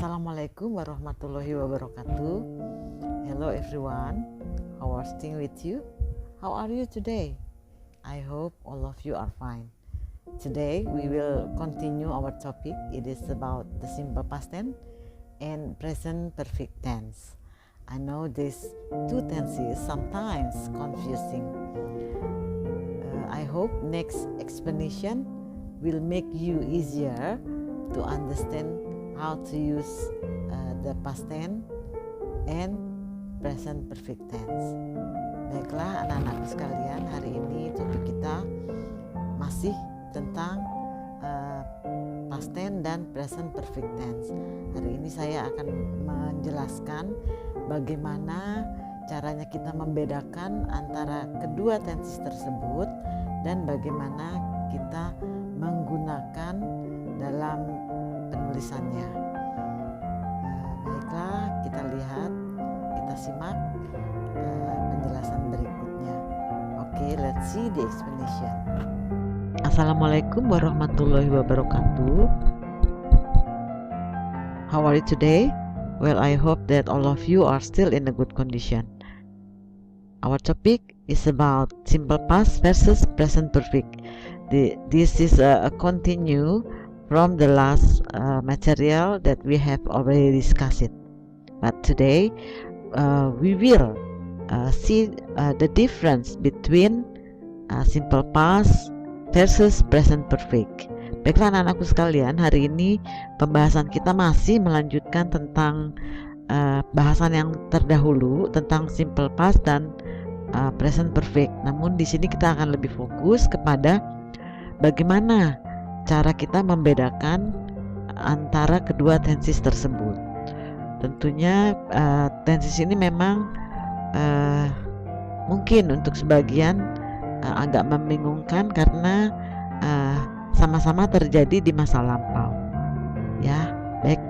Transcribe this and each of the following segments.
Assalamualaikum warahmatullahi wabarakatuh. Hello everyone, how are things with you? How are you today? I hope all of you are fine. Today we will continue our topic. It is about the simple past tense and present perfect tense. I know these two tenses sometimes confusing. I hope next explanation will make you easier to understand how to use the past tense and present perfect tense. Baiklah anak-anakku sekalian, hari ini topik kita masih tentang past tense dan present perfect tense. Hari ini saya akan menjelaskan bagaimana caranya kita membedakan antara kedua tenses tersebut dan bagaimana kita menggunakan dalam penulisannya. Baiklah, kita lihat, kita simak penjelasan berikutnya. Okay, let's see the explanation. Assalamualaikum warahmatullahi wabarakatuh. How are you today? Well, I hope that all of you are still in a good condition. Our topic is about simple past versus present perfect. This is a continue from the last material that we have already discussed. But today we will see the difference between simple past versus present perfect. Baiklah anak-anakku sekalian, hari ini pembahasan kita masih melanjutkan tentang bahasan yang terdahulu tentang simple past dan present perfect. Namun di sini kita akan lebih fokus kepada bagaimana cara kita membedakan antara kedua tenses tersebut. Tentunya tenses ini memang mungkin untuk sebagian agak membingungkan karena sama-sama terjadi di masa lampau. Ya, baik.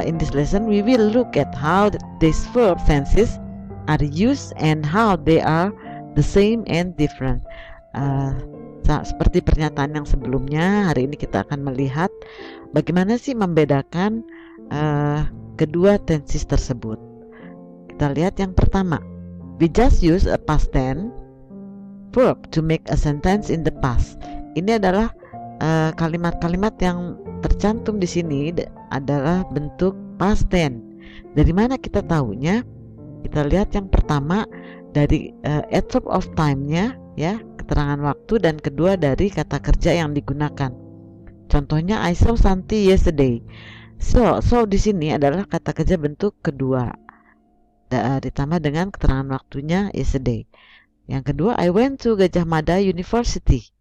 In this lesson we will look at how these verb tenses are used and how they are the same and different. Seperti pernyataan yang sebelumnya, hari ini kita akan melihat bagaimana sih membedakan kedua tenses tersebut. Kita lihat yang pertama, we just use a past tense verb to make a sentence in the past. Ini adalah kalimat-kalimat yang tercantum di sini adalah bentuk past tense. Dari mana kita tahunya? Kita lihat yang pertama dari adverb of time-nya, ya, keterangan waktu, dan kedua dari kata kerja yang digunakan. Contohnya, I saw Santi yesterday. So di sini adalah kata kerja bentuk kedua, ditambah dengan keterangan waktunya yesterday. Yang kedua, I went to Gajah Mada University.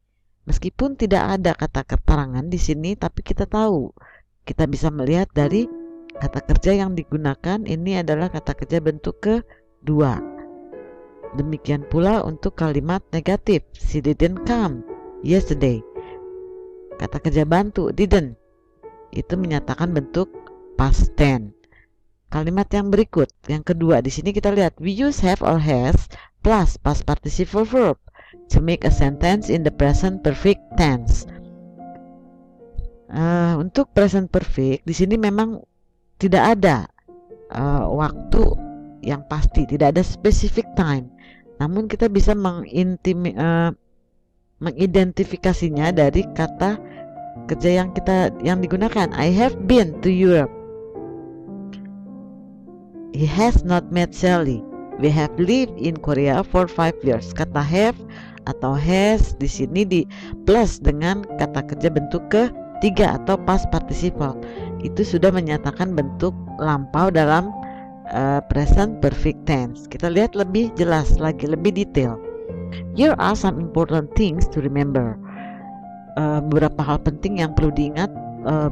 Meskipun tidak ada kata keterangan di sini, tapi kita tahu, kita bisa melihat dari kata kerja yang digunakan. Ini adalah kata kerja bentuk kedua. Demikian pula untuk kalimat negatif, she didn't come yesterday. Kata kerja bantu, didn't, itu menyatakan bentuk past tense. Kalimat yang berikut, yang kedua, di sini kita lihat, we use have or has plus past participle verb to make a sentence in the present perfect tense. Untuk present perfect di sini memang tidak ada waktu yang pasti, tidak ada specific time. Namun kita bisa mengidentifikasinya dari kata kerja yang digunakan. I have been to Europe. He has not met Sally. We have lived in Korea for 5 years. Kata have atau has di sini di plus dengan kata kerja bentuk ketiga atau past participle. Itu sudah menyatakan bentuk lampau dalam present perfect tense. Kita lihat lebih jelas lagi, lebih detail. Here are some important things to remember. Beberapa hal penting yang perlu diingat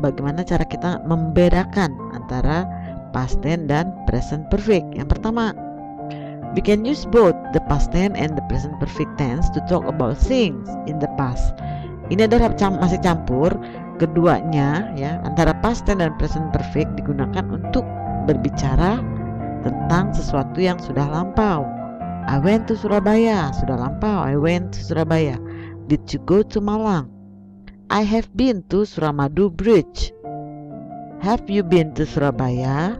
bagaimana cara kita membedakan antara past tense dan present perfect. Yang pertama, we can use both the past tense and the present perfect tense to talk about things in the past. Ini adalah masih campur keduanya, ya, antara past tense dan present perfect digunakan untuk berbicara tentang sesuatu yang sudah lampau. I went to Surabaya, sudah lampau. I went to Surabaya. Did you go to Malang? I have been to Suramadu Bridge. Have you been to Surabaya?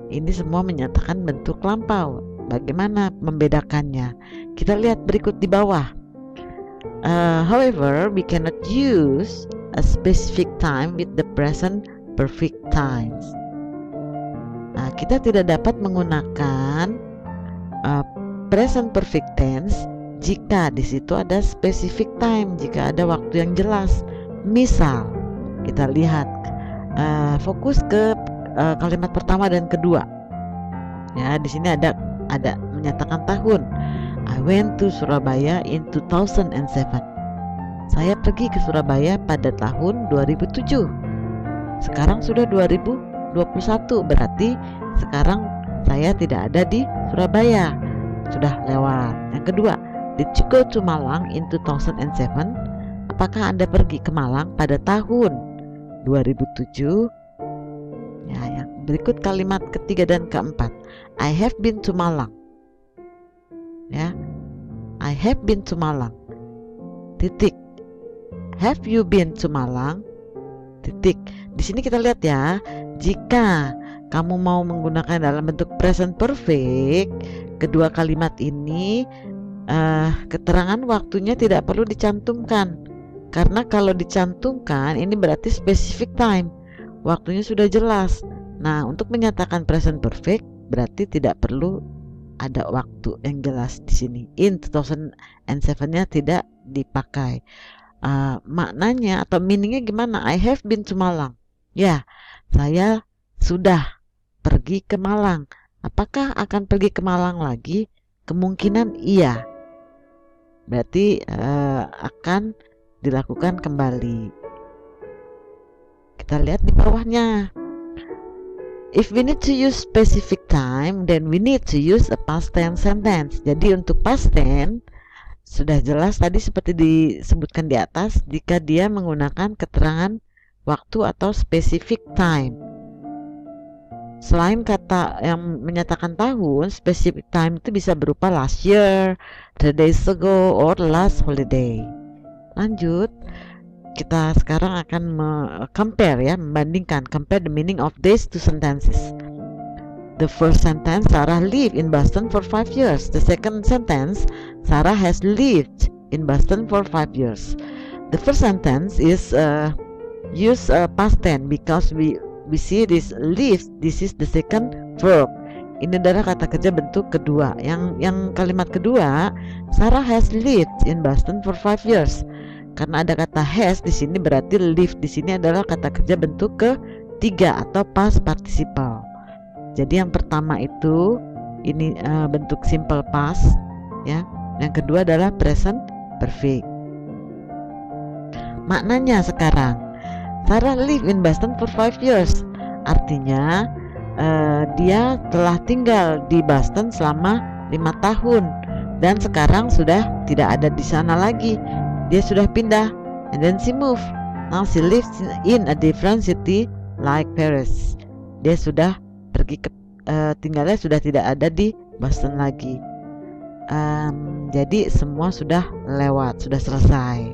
Ini semua menyatakan bentuk lampau. Bagaimana membedakannya? Kita lihat berikut di bawah. However, we cannot use a specific time with the present perfect times. Nah, kita tidak dapat menggunakan present perfect tense jika di situ ada specific time, jika ada waktu yang jelas. Misal, kita lihat fokus ke kalimat pertama dan kedua. Ya, di sini ada menyatakan tahun. I went to Surabaya in 2007. Saya pergi ke Surabaya pada tahun 2007. Sekarang sudah 2021, berarti sekarang saya tidak ada di Surabaya. Sudah lewat. Yang kedua, did you go to Malang in 2007? Apakah Anda pergi ke Malang pada tahun 2007? Ya, yang berikut kalimat ketiga dan keempat. I have been to Malang. Ya, I have been to Malang. Titik. Have you been to Malang? Titik. Di sini kita lihat ya, jika kamu mau menggunakan dalam bentuk present perfect, kedua kalimat ini keterangan waktunya tidak perlu dicantumkan. Karena kalau dicantumkan ini berarti specific time. Waktunya sudah jelas. Nah, untuk menyatakan present perfect berarti tidak perlu ada waktu yang jelas di sini. In 2007-nya tidak dipakai. Maknanya atau meaningnya gimana? I have been to Malang. Ya, saya sudah pergi ke Malang. Apakah akan pergi ke Malang lagi? Kemungkinan iya. Berarti akan dilakukan kembali. Kita lihat di bawahnya. If we need to use specific time, then we need to use a past tense sentence. Jadi untuk past tense sudah jelas tadi seperti disebutkan di atas, jika dia menggunakan keterangan waktu atau specific time. Selain kata yang menyatakan tahun, specific time itu bisa berupa last year, 3 days ago, or last holiday. Lanjut, kita sekarang akan compare compare the meaning of these two sentences. The first sentence, Sarah lived in Boston for 5 years. The second sentence, Sarah has lived in Boston for 5 years. The first sentence is use past tense because we see this lived. This is the second verb. Ini adalah kata kerja bentuk kedua. Yang kalimat kedua, Sarah has lived in Boston for 5 years. Karena ada kata has di sini berarti lived di sini adalah kata kerja bentuk ketiga atau past participle. Jadi yang pertama itu ini bentuk simple past, ya. Yang kedua adalah present perfect. Maknanya sekarang, Sarah lived in Boston for 5 years. Artinya dia telah tinggal di Boston selama 5 tahun dan sekarang sudah tidak ada di sana lagi. Dia sudah pindah, and then she moved. Now she lives in a different city like Paris. Dia sudah pergi ke tinggalnya sudah tidak ada di Boston lagi. Jadi semua sudah lewat, sudah selesai.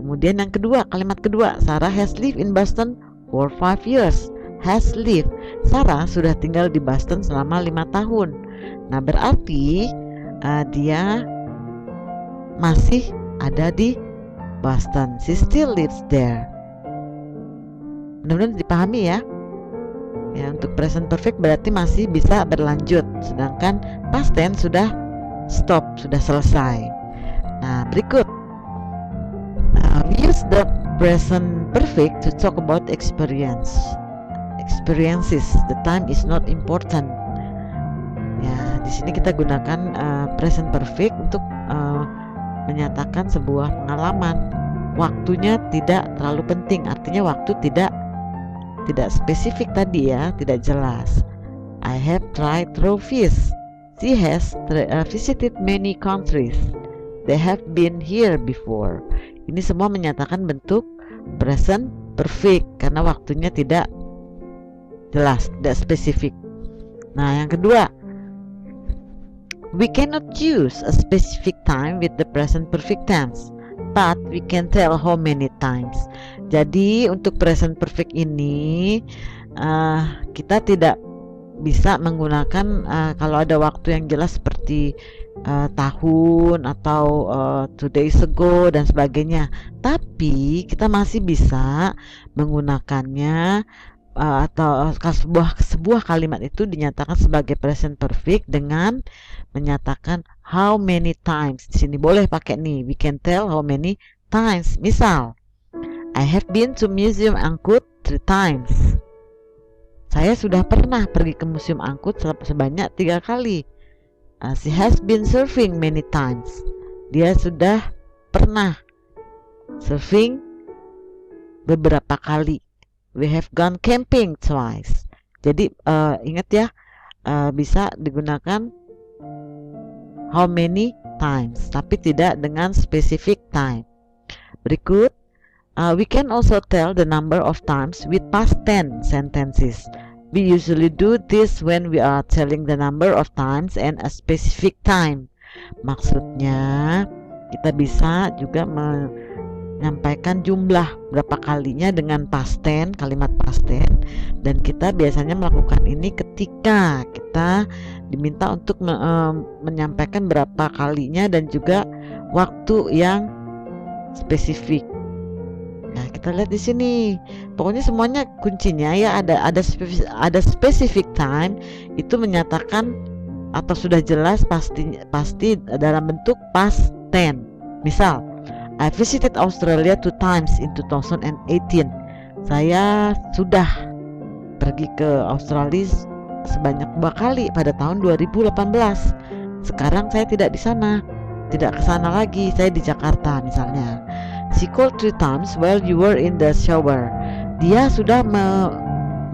Kemudian yang kedua, kalimat kedua, Sarah has lived in Boston for 5 years. Has lived, Sarah sudah tinggal di Boston selama 5 tahun. Nah, berarti dia masih ada di Boston. She still lives there. Mudah-mudahan dipahami ya. Ya, untuk present perfect berarti masih bisa berlanjut, sedangkan past tense sudah stop, sudah selesai. Nah, berikut we use the present perfect to talk about experiences. The time is not important. Ya, di sini kita gunakan present perfect untuk menyatakan sebuah pengalaman. Waktunya tidak terlalu penting, artinya waktu tidak spesifik tadi ya, tidak jelas. I have tried trophies. She has visited many countries. They have been here before. Ini semua menyatakan bentuk present perfect karena waktunya tidak jelas, tidak spesifik. Nah, yang kedua, we cannot use a specific time with the present perfect tense, but we can tell how many times. Jadi untuk present perfect ini kita tidak bisa menggunakan kalau ada waktu yang jelas seperti tahun atau 2 days ago dan sebagainya. Tapi kita masih bisa menggunakannya atau sebuah kalimat itu dinyatakan sebagai present perfect dengan menyatakan how many times. Di sini boleh pakai nih, we can tell how many times. Misal, I have been to Museum Angkut 3 times. Saya sudah pernah pergi ke Museum Angkut sebanyak 3 kali. She has been surfing many times. Dia sudah pernah surfing beberapa kali. We have gone camping twice. Jadi ingat ya, bisa digunakan how many times, tapi tidak dengan specific time. Berikut, we can also tell the number of times with past tense sentences. We usually do this when we are telling the number of times and a specific time. Maksudnya, kita bisa juga menyampaikan jumlah berapa kalinya dengan past tense, kalimat past tense, dan kita biasanya melakukan ini ketika kita diminta untuk menyampaikan berapa kalinya dan juga waktu yang spesifik. Nah, kita lihat di sini. Pokoknya semuanya kuncinya ya ada specific time itu menyatakan atau sudah jelas pasti dalam bentuk past tense. Misal, I visited Australia 2 times in 2018. Saya sudah pergi ke Australia sebanyak 2 kali pada tahun 2018. Sekarang saya tidak di sana, tidak ke sana lagi, saya di Jakarta misalnya. She called 3 times while you were in the shower. Dia sudah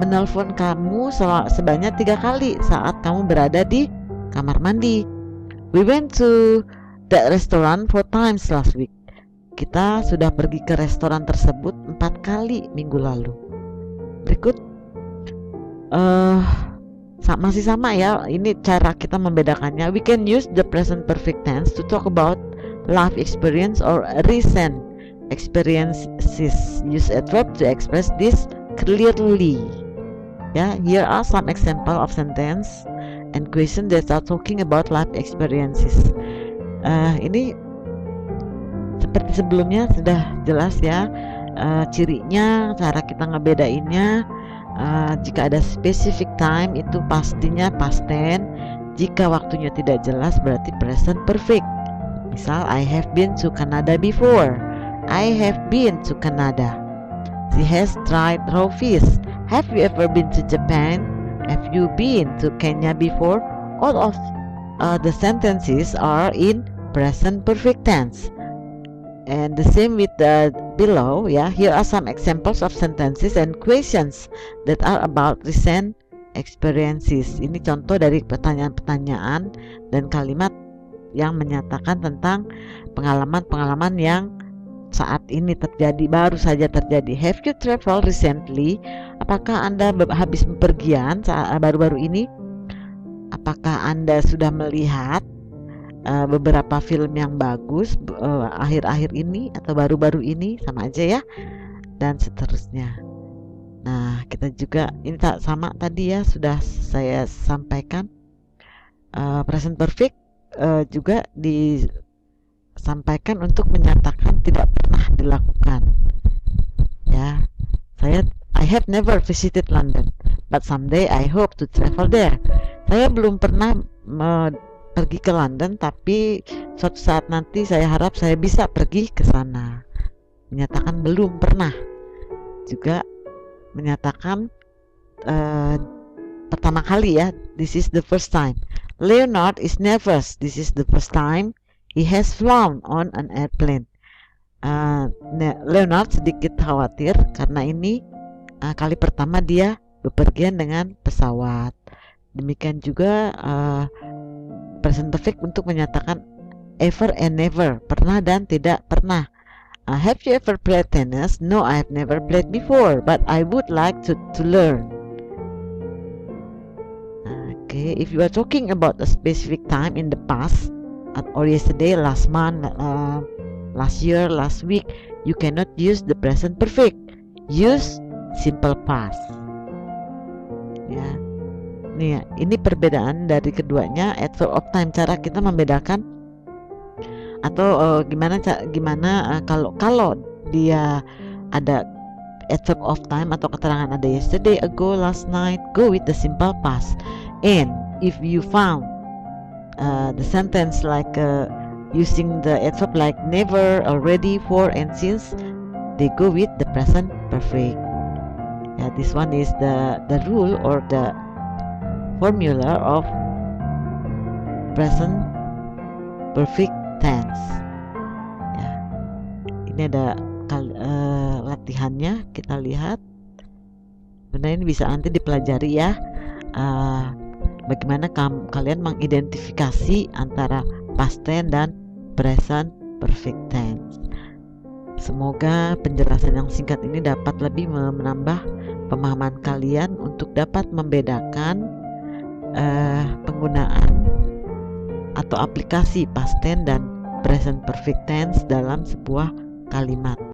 menelpon kamu sebanyak 3 kali saat kamu berada di kamar mandi. We went to that restaurant 4 times last week. Kita sudah pergi ke restoran tersebut 4 kali minggu lalu. Berikut masih sama ya, ini cara kita membedakannya. We can use the present perfect tense to talk about life experience or recent experiences. Use a verb to express this clearly. Yeah, here are some example of sentence and question that are talking about life experiences. Ini seperti sebelumnya sudah jelas ya, cirinya, cara kita ngebedainnya. Jika ada specific time itu pastinya past tense. Jika waktunya tidak jelas berarti present perfect. Misal, I have been to Canada before. I have been to Canada. She has tried raw fish. Have you ever been to Japan? Have you been to Kenya before? All of the sentences are in present perfect tense. And the same with the below, yeah. Here are some examples of sentences and questions that are about recent experiences. Ini contoh dari pertanyaan-pertanyaan dan kalimat yang menyatakan tentang pengalaman-pengalaman yang saat ini terjadi, baru saja terjadi. Have you traveled recently? Apakah Anda habis bepergian baru-baru ini? Apakah Anda sudah melihat beberapa film yang bagus akhir-akhir ini atau baru-baru ini? Sama aja ya, dan seterusnya. Nah, kita juga ini sama tadi ya, sudah saya sampaikan. Present perfect juga disampaikan untuk menyatakan tidak pernah dilakukan. Ya, I have never visited London, but someday I hope to travel there. Saya belum pernah pergi ke London, tapi suatu saat nanti saya harap saya bisa pergi ke sana. Menyatakan belum pernah. Juga menyatakan pertama kali ya, this is the first time. Leonard is nervous. This is the first time he has flown on an airplane. Leonard sedikit khawatir karena ini kali pertama dia bepergian dengan pesawat. Demikian juga present perfect untuk menyatakan ever and never, pernah dan tidak pernah. Have you ever played tennis? No, I have never played before, but I would like to learn. Okay, if you are talking about a specific time in the past or yesterday, last month, last year, last week, you cannot use the present perfect. Use simple past. ya. Nih ya, ini perbedaan dari keduanya adverb of time. Cara kita membedakan atau gimana kalau dia ada adverb of time atau keterangan ada yesterday, ago, last night, go with the simple past. And if you found the sentence like using the adverb like never, already, for, and since, they go with the present perfect. This one is the rule or the formula of present perfect tense. Ini ada latihannya, kita lihat. Benar, ini bisa nanti dipelajari ya. Bagaimana kalian mengidentifikasi antara past tense dan present perfect tense. Semoga penjelasan yang singkat ini dapat lebih menambah pemahaman kalian untuk dapat membedakan penggunaan atau aplikasi past tense dan present perfect tense dalam sebuah kalimat.